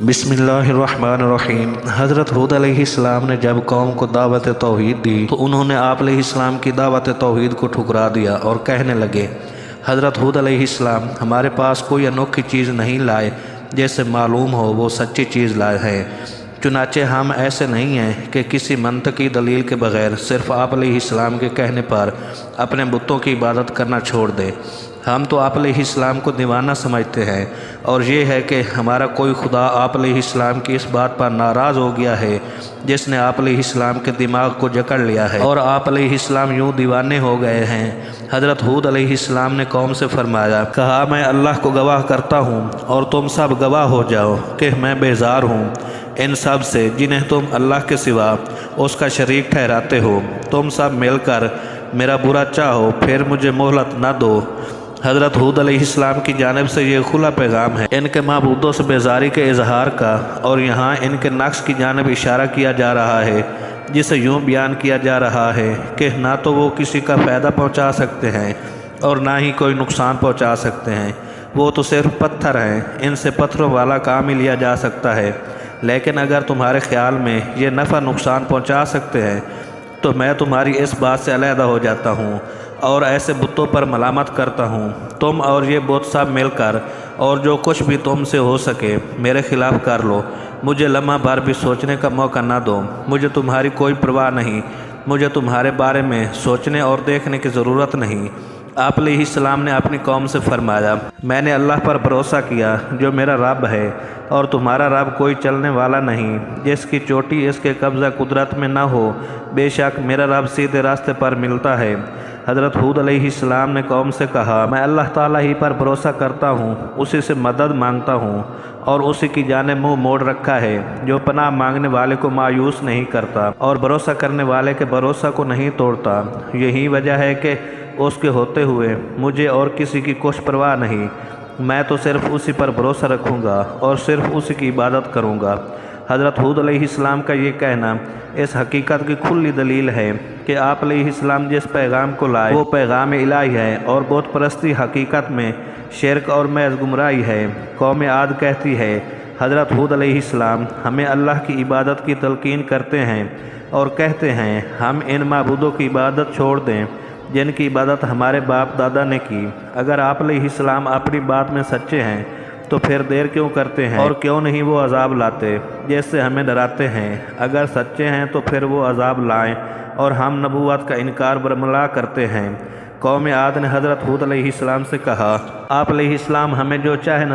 बिस्मिल्लाहिर्रहमानिर्रहीम। हज़रत हूद अलैहिस्सलाम ने जब कौम को दावत तौहीद दी तो उन्होंने आप अलैहिस्सलाम की दावत तौहीद को ठुकरा दिया और कहने लगे, हज़रत हूद अलैहिस्सलाम हमारे पास कोई अनोखी चीज़ नहीं लाए, जैसे मालूम हो वो सच्ची चीज़ लाए हैं। चुनाचे हम ऐसे नहीं हैं कि किसी मंतकी दलील के बग़ैर सिर्फ़ आप अलैहिस्सलाम के कहने पर अपने बुतों की इबादत करना छोड़ दें। हम तो आप अलैहिस्सलाम को दीवाना समझते हैं और ये है कि हमारा कोई खुदा आप अलैहिस्सलाम की इस बात पर नाराज़ हो गया है जिसने आप अलैहिस्सलाम के दिमाग को जकड़ लिया है और आप अलैहिस्सलाम यूँ दीवाने हो गए हैं। हज़रत हूद अलैहिस्सलाम ने कौम से फरमाया, कहा मैं अल्लाह को गवाह करता हूँ और तुम सब गवाह हो जाओ कि मैं बेजार हूँ इन सब से जिन्हें तुम अल्लाह के सिवा उसका शरीक ठहराते हो। तुम सब मिलकर मेरा बुरा चाहो फिर मुझे मोहलत न दो। हज़रत हूद अलैहिस्सलाम की जानिब से ये खुला पैगाम है इनके माबूदों से बेजारी के इजहार का, और यहाँ इनके नक्श की जानिब इशारा किया जा रहा है जिसे यूँ बयान किया जा रहा है कि ना तो वो किसी का फ़ायदा पहुँचा सकते हैं और ना ही कोई नुकसान पहुँचा सकते हैं। वो तो सिर्फ पत्थर हैं, इनसे पत्थरों वाला काम ही लिया जा सकता है। लेकिन अगर तुम्हारे ख़्याल में ये नफ़ा नुकसान पहुँचा सकते हैं तो मैं तुम्हारी इस बात से अलहदा हो जाता हूँ और ऐसे बुतों पर मलामत करता हूँ। तुम और ये बुत सब मिलकर और जो कुछ भी तुमसे हो सके मेरे ख़िलाफ़ कर लो। मुझे लम्हा भर भी सोचने का मौका ना दो। मुझे तुम्हारी कोई परवाह नहीं, मुझे तुम्हारे बारे में सोचने और देखने की ज़रूरत नहीं। आप अलैहिस्सलाम ने अपनी कौम से फरमाया, मैंने अल्लाह पर भरोसा किया जो मेरा रब है और तुम्हारा रब कोई चलने वाला नहीं जिसकी चोटी इसके कब्ज़ा कुदरत में ना हो। बेशक मेरा रब सीधे रास्ते पर मिलता है। हज़रत हूद अलैहिस्सलाम ने कौम से कहा, मैं अल्लाह ताला ही पर भरोसा करता हूँ, उसी से मदद मांगता हूँ और उसी की जाने मुँह मोड़ रखा है जो पनाह मांगने वाले को मायूस नहीं करता और भरोसा करने वाले के भरोसा को नहीं तोड़ता। यही वजह है कि उसके होते हुए मुझे और किसी की कुछ परवाह नहीं। मैं तो सिर्फ़ उसी पर भरोसा रखूँगा और सिर्फ़ उसी की इबादत करूँगा। हज़रत हूद अलैहिस्सलाम का ये कहना इस हकीकत की खुली दलील है कि आप अलैहिस्सलाम जिस पैगाम को लाए वो पैगाम इलाही है और बुत परस्ती हकीकत में शिरक और महज़ गुमराही है। कौम आद कहती है, हज़रत हूद अलैहिस्सलाम हमें अल्लाह की इबादत की तलकीन करते हैं और कहते हैं हम इन माबूदों की इबादत छोड़ दें जिनकी इबादत हमारे बाप दादा ने की। अगर आप अलैहिस्सलाम अपनी बात में सच्चे हैं तो फिर देर क्यों करते हैं और क्यों नहीं वो अजाब लाते जैसे हमें डराते हैं। अगर सच्चे हैं तो फिर वो अजाब लाएं और हम नबूवत का इनकार बरमला करते हैं। कौम आद ने हज़रत हूद अलैहिस्सलाम से कहा, आप अलैहिस्सलाम हमें जो चाहे